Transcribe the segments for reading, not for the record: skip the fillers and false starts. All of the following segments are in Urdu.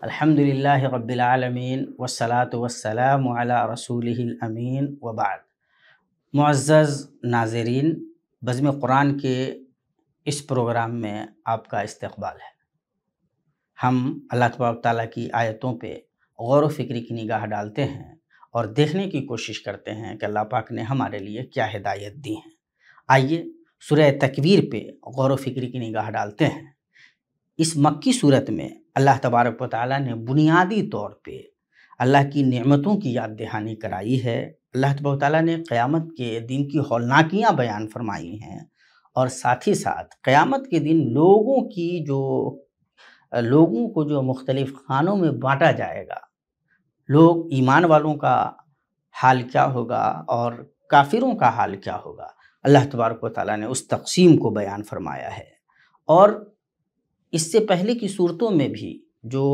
الحمدللہ رب العالمین والصلاة والسلام علی رسولہ الامین وبعد۔ معزز ناظرین، بزم قرآن کے اس پروگرام میں آپ کا استقبال ہے۔ ہم اللہ تبارک تعالیٰ کی آیتوں پہ غور و فکر کی نگاہ ڈالتے ہیں اور دیکھنے کی کوشش کرتے ہیں کہ اللہ پاک نے ہمارے لیے کیا ہدایت دی ہیں۔ آئیے سورہ تکویر پہ غور و فکر کی نگاہ ڈالتے ہیں۔ اس مکی صورت میں اللہ تبارک و تعالیٰ نے بنیادی طور پہ اللہ کی نعمتوں کی یاد دہانی کرائی ہے۔ اللہ تبارک و تعالیٰ نے قیامت کے دن کی ہولناکیاں بیان فرمائی ہیں، اور ساتھ ہی ساتھ قیامت کے دن لوگوں کو جو مختلف خانوں میں بانٹا جائے گا، لوگ ایمان والوں کا حال کیا ہوگا اور کافروں کا حال کیا ہوگا، اللہ تبارک و تعالیٰ نے اس تقسیم کو بیان فرمایا ہے۔ اور اس سے پہلے کی صورتوں میں بھی جو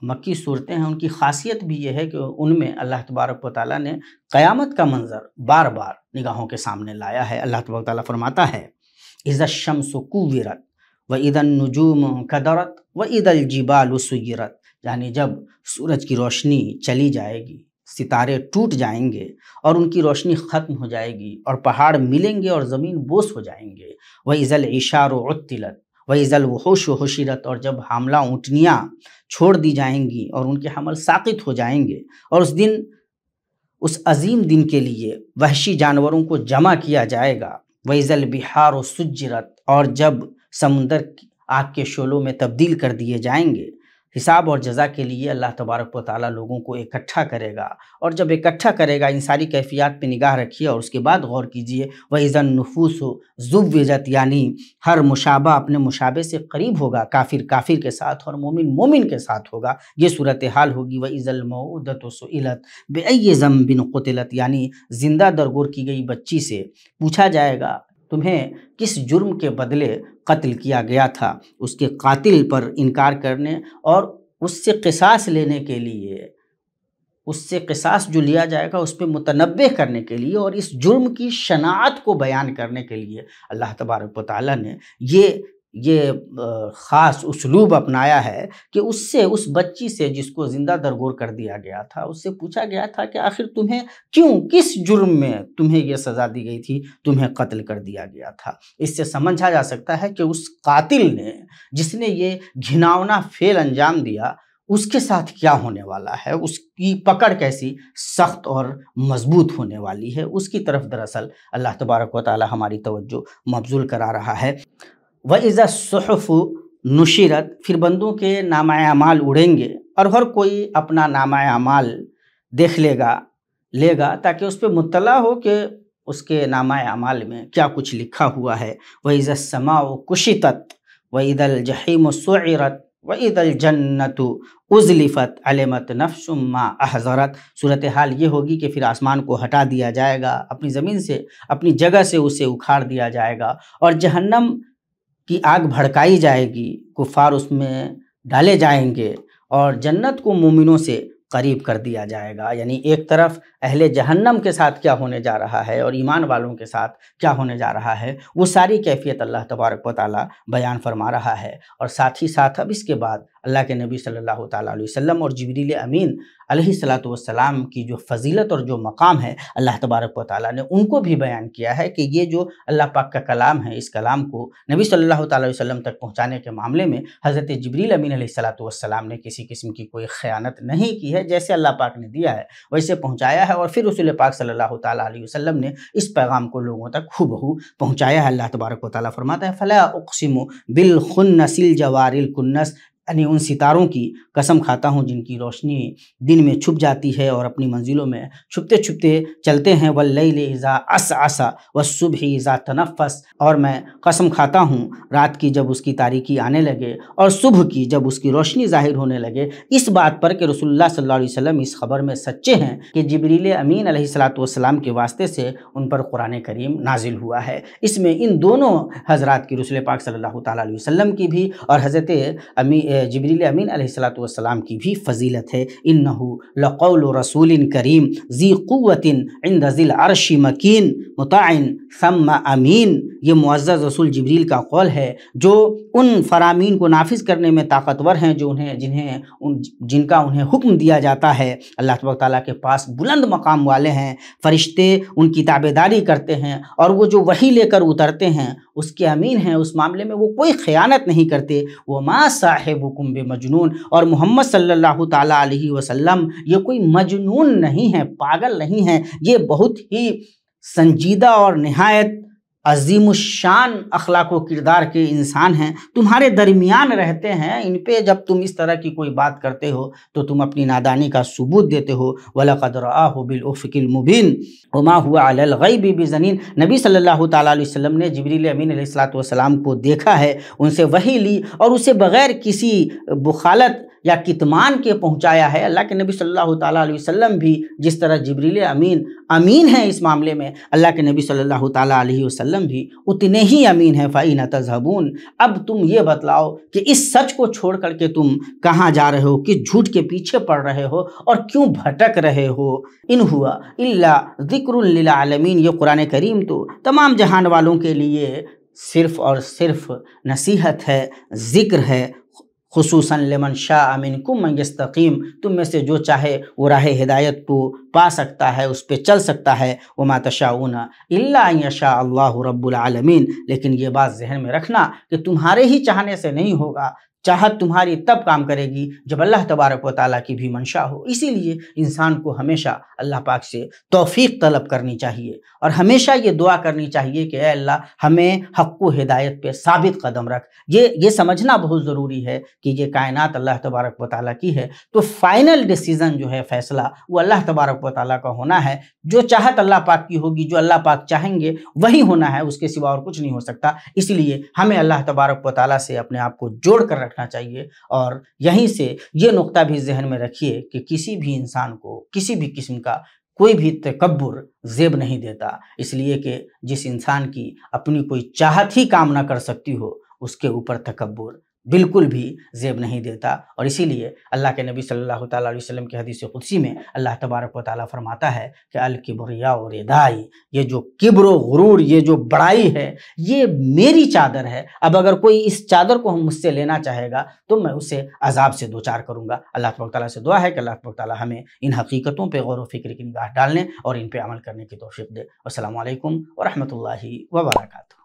مکی صورتیں ہیں، ان کی خاصیت بھی یہ ہے کہ ان میں اللہ تبارک و تعالیٰ نے قیامت کا منظر بار بار نگاہوں کے سامنے لایا ہے۔ اللہ تبارک و تعالیٰ فرماتا ہے اذا الشمس کوورت واذا النجوم انکدرت واذا الجبال سیرت، یعنی جب سورج کی روشنی چلی جائے گی، ستارے ٹوٹ جائیں گے اور ان کی روشنی ختم ہو جائے گی، اور پہاڑ ملیں گے اور زمین بوس ہو جائیں گے، واذا العشار عطلت وَإِذَا الْوُحُوشُ حُشِرَتْ، اور جب حاملہ اونٹنیاں چھوڑ دی جائیں گی اور ان کے حمل ساقط ہو جائیں گے، اور اس عظیم دن کے لیے وحشی جانوروں کو جمع کیا جائے گا، وَإِذَا الْبِحَارُ سُجِّرَتْ، اور جب سمندر آگ کے شعلوں میں تبدیل کر دیے جائیں گے۔ حساب اور جزا کے لیے اللہ تبارک و تعالیٰ لوگوں کو اکٹھا کرے گا، اور جب اکٹھا کرے گا ان ساری کیفیات پہ نگاہ رکھیے اور اس کے بعد غور کیجئے۔ وَإِذَا النُّفُوسُ زُوِّجَتْ، یعنی ہر مشابہ اپنے مشابہ سے قریب ہوگا، کافر کافر کے ساتھ اور مومن مومن کے ساتھ ہوگا، یہ صورتحال ہوگی۔ وَإِذَا الْمَوْءُودَةُ سُئِلَتْ بِأَيِّ ذَنبٍ قُتِلَتْ، یعنی زندہ درگور کی گئی بچی سے پوچھا جائے گا تمہیں کس جرم کے بدلے قتل کیا گیا تھا، اس کے قاتل پر انکار کرنے اور اس سے قصاص لینے کے لیے، اس سے قصاص جو لیا جائے گا اس پہ متنبہ کرنے کے لیے، اور اس جرم کی شناعت کو بیان کرنے کے لیے اللہ تبارک و تعالیٰ نے یہ خاص اسلوب اپنایا ہے کہ اس بچی سے جس کو زندہ درگور کر دیا گیا تھا، اس سے پوچھا گیا تھا کہ آخر تمہیں کس جرم میں تمہیں یہ سزا دی گئی تھی، تمہیں قتل کر دیا گیا تھا۔ اس سے سمجھا جا سکتا ہے کہ اس قاتل نے، جس نے یہ گھناؤنا فعل انجام دیا، اس کے ساتھ کیا ہونے والا ہے، اس کی پکڑ کیسی سخت اور مضبوط ہونے والی ہے، اس کی طرف دراصل اللہ تبارک و تعالیٰ ہماری توجہ مبذول کرا رہا ہے۔ وَإِذَا الصُّحُفُ نُشِرَتْ، پھر بندوں کے نامہ اعمال اڑیں گے اور ہر کوئی اپنا نامہ اعمال دیکھ لے گا تاکہ اس پہ مطلع ہو کہ اس کے نامہ اعمال میں کیا کچھ لکھا ہوا ہے۔ وَإِذَا السَّمَاءُ كُشِطَتْ وَإِذَا الْجَحِيمُ سُعِرَتْ وَإِذَا الْجَنَّةُ أُزْلِفَتْ عَلِمَتْ نَفْسٌ مَّا أَحْضَرَتْ، صورتحال یہ ہوگی کہ پھر آسمان کو ہٹا دیا جائے گا، اپنی زمین سے، اپنی جگہ سے اسے اکھاڑ دیا جائے گا، اور جہنم کی آگ بھڑکائی جائے گی، کفار اس میں ڈالے جائیں گے، اور جنت کو مومنوں سے قریب کر دیا جائے گا۔ یعنی ایک طرف اہل جہنم کے ساتھ کیا ہونے جا رہا ہے اور ایمان والوں کے ساتھ کیا ہونے جا رہا ہے، وہ ساری کیفیت اللہ تبارک و تعالیٰ بیان فرما رہا ہے۔ اور ساتھ ہی ساتھ اب اس کے بعد اللہ کے نبی صلی اللہ تعالیٰ علیہ وسلم اور جبریل امین علیہ الصلاۃ والسلام کی جو فضیلت اور جو مقام ہے، اللہ تبارک و تعالیٰ نے ان کو بھی بیان کیا ہے کہ یہ جو اللہ پاک کا کلام ہے، اس کلام کو نبی صلی اللہ تعالیٰ علیہ وسلم تک پہنچانے کے معاملے میں حضرت جبریل امین علیہ الصلاۃ والسلام نے کسی قسم کی کوئی خیانت نہیں کی ہے، جیسے اللہ پاک نے دیا ہے ویسے پہنچایا ہے، اور پھر رسول پاک صلی اللہ تعالیٰ علیہ وسلم نے اس پیغام کو لوگوں تک ہو پہنچایا ہے۔ اللہ تبارک و تعالیٰ فرماتا ہے فَلَا أُقْسِمُ بِالْخُنَّسِ الْجَوَارِ الْكُنَّسِ، یعنی ان ستاروں کی قسم کھاتا ہوں جن کی روشنی دن میں چھپ جاتی ہے اور اپنی منزلوں میں چھپتے چھپتے چلتے ہیں، وَاللَّيْلِ إِذَا عَسْعَسَ وَالصُّبْحِ إِذَا تَنَفَّسَ، اور میں قسم کھاتا ہوں رات کی جب اس کی تاریکی آنے لگے اور صبح کی جب اس کی روشنی ظاہر ہونے لگے، اس بات پر کہ رسول اللہ صلی اللہ علیہ وسلم اس خبر میں سچے ہیں کہ جبریل امین علیہ الصلاۃ والسلام کے واسطے سے ان پر قرآن کریم نازل ہوا ہے۔ اس میں ان دونوں حضرات کی، رسول پاک صلی اللہ تعالیٰ علیہ وسلم کی بھی اور حضرت جبریل امین علیہ الصلاۃ والسلام کی بھی فضیلت ہے۔ انہ لقول رسول کریم ذی قوت عند ذی العرش مکین مطاعن ثم امین، یہ معزز رسول جبریل کا قول ہے جو ان فرامین کو نافذ کرنے میں طاقتور ہیں جو جن کا انہیں حکم دیا جاتا ہے۔ اللہ تبارک تعالیٰ کے پاس بلند مقام والے ہیں، فرشتے ان کی تابعداری کرتے ہیں، اور وہ جو وحی لے کر اترتے ہیں اس کے امین ہیں، اس معاملے میں وہ کوئی خیانت نہیں کرتے۔ وما صاحبکم بمجنون، اور محمد صلی اللہ تعالیٰ علیہ وسلم یہ کوئی مجنون نہیں ہے، پاگل نہیں ہے، یہ بہت ہی سنجیدہ اور نہایت عظیم الشان اخلاق و کردار کے انسان ہیں، تمہارے درمیان رہتے ہیں، ان پہ جب تم اس طرح کی کوئی بات کرتے ہو تو تم اپنی نادانی کا ثبوت دیتے ہو۔ وَلَقَدْ رَآهُ بِالْأُفْقِ الْمُبِينِ وَمَا هُوَ عَلَى الْغَيْبِ بِضَنِينٍ، نبی صلی اللہ تعالیٰ علیہ وسلم نے جبریل امین علیہ السلام کو دیکھا ہے، ان سے وحی لی اور اسے بغیر کسی بخالت یا کتمان کے پہنچایا ہے۔ اللہ کے نبی صلی اللہ تعالیٰ علیہ وسلم بھی جس طرح جبریل امین ہیں اس معاملے میں، اللہ کے نبی صلی اللہ تعالیٰ علیہ وسلم بھی اتنے ہی امین ہیں۔ فَأَيْنَ تَذْهَبُونَ، اب تم یہ بتلاؤ کہ اس سچ کو چھوڑ کر کے تم کہاں جا رہے ہو، کس جھوٹ کے پیچھے پڑ رہے ہو اور کیوں بھٹک رہے ہو۔ ان ہوا الا ذکر للعالمین، یہ قرآن کریم تو تمام جہان والوں کے لیے صرف اور صرف نصیحت ہے، ذکر ہے، خصوصاً لمن شاء منکم من یستقیم، تم میں سے جو چاہے وہ راہ ہدایت کو پا سکتا ہے، اس پہ چل سکتا ہے۔ وما تشاؤون الا ان یشاء اللہ رب العالمین، لیکن یہ بات ذہن میں رکھنا کہ تمہارے ہی چاہنے سے نہیں ہوگا، چاہت تمہاری تب کام کرے گی جب اللہ تبارک و تعالیٰ کی بھی منشا ہو۔ اسی لیے انسان کو ہمیشہ اللہ پاک سے توفیق طلب کرنی چاہیے اور ہمیشہ یہ دعا کرنی چاہیے کہ اے اللہ ہمیں حق و ہدایت پہ ثابت قدم رکھ۔ یہ سمجھنا بہت ضروری ہے کہ یہ کائنات اللہ تبارک و تعالیٰ کی ہے، تو فائنل ڈیسیزن جو ہے، فیصلہ، وہ اللہ تبارک و تعالیٰ کا ہونا ہے۔ جو چاہت اللہ پاک کی ہوگی، جو اللہ پاک چاہیں گے وہی ہونا ہے، اس کے سوا اور کچھ نہیں ہو سکتا۔ اس لیے ہمیں اللہ تبارک و تعالیٰ سے اپنے آپ کو جوڑ کر رکھنا چاہیے، اور یہیں سے یہ نقطہ بھی ذہن میں رکھیے کہ کسی بھی انسان کو کسی بھی قسم کا کوئی بھی تکبر زیب نہیں دیتا، اس لیے کہ جس انسان کی اپنی کوئی چاہت ہی کام نہ کر سکتی ہو اس کے اوپر تکبر بالکل بھی زیب نہیں دیتا۔ اور اسی لیے اللہ کے نبی صلی اللہ تعالیٰ علیہ وسلم کی حدیث قدسی میں اللہ تبارک و تعالیٰ فرماتا ہے کہ الکبریاء ردائی، یہ جو کبر و غرور، یہ جو بڑائی ہے، یہ میری چادر ہے۔ اب اگر کوئی اس چادر کو مجھ سے لینا چاہے گا تو میں اسے عذاب سے دوچار کروں گا۔ اللہ تبارک تعالیٰ سے دعا ہے کہ اللہ تبارک تعالیٰ ہمیں ان حقیقتوں پہ غور و فکر کی نگاہ ڈالنے اور ان پہ عمل کرنے کی توفیق دے۔ السلام علیکم ورحمۃ اللہ وبرکاتہ۔